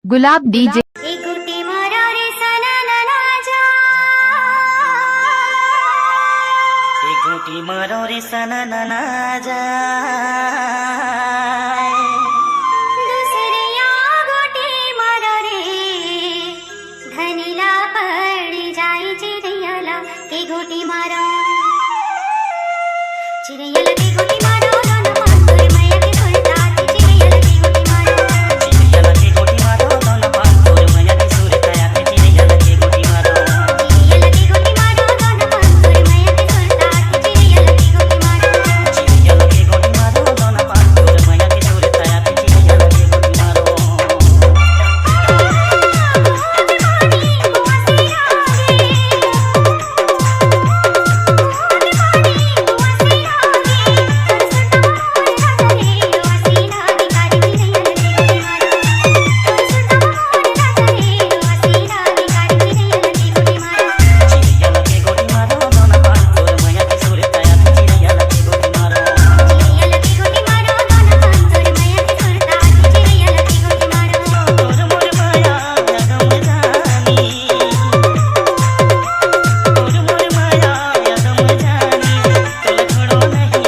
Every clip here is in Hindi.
गुलाब डीजे घूटी मारो रे सना ना जा दूसरिया घूटी मारो रे धनीला पड़ जाए चिड़ैयाला के घूटी मारो चिड़ैयाला के घूटी मारो दोनों पांचोर मैया के सुरता चिड़ैयाला के घूटी मारो चिड़ैयाला के घूटी मारो दोनों पांचोर मैया के सुरता चिड़ैयाला के घूटी मारो चिड़ैयाला के घूटी मारो दोनों पांचोर मैया के सुरता चिड़ैयाला के घूटी मारो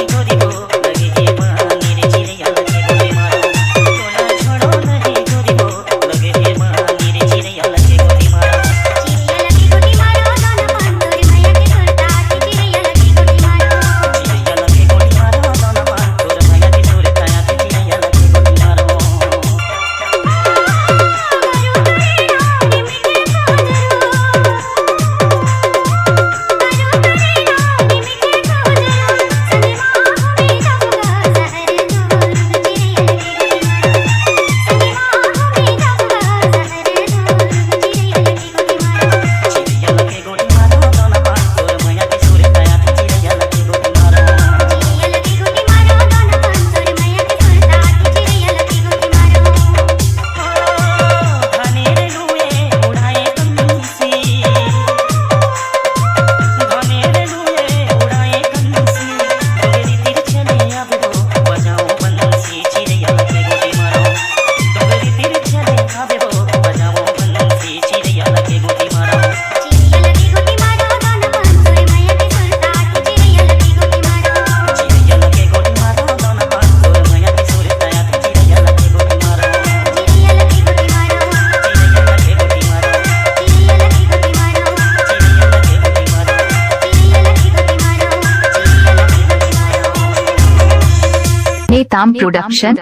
चिड़ैयाला के घूटी मारो दोनों पांचोर मैया के सुरता चिड़ैयाला के घूटी मारो नेताम प्रोडक्शन।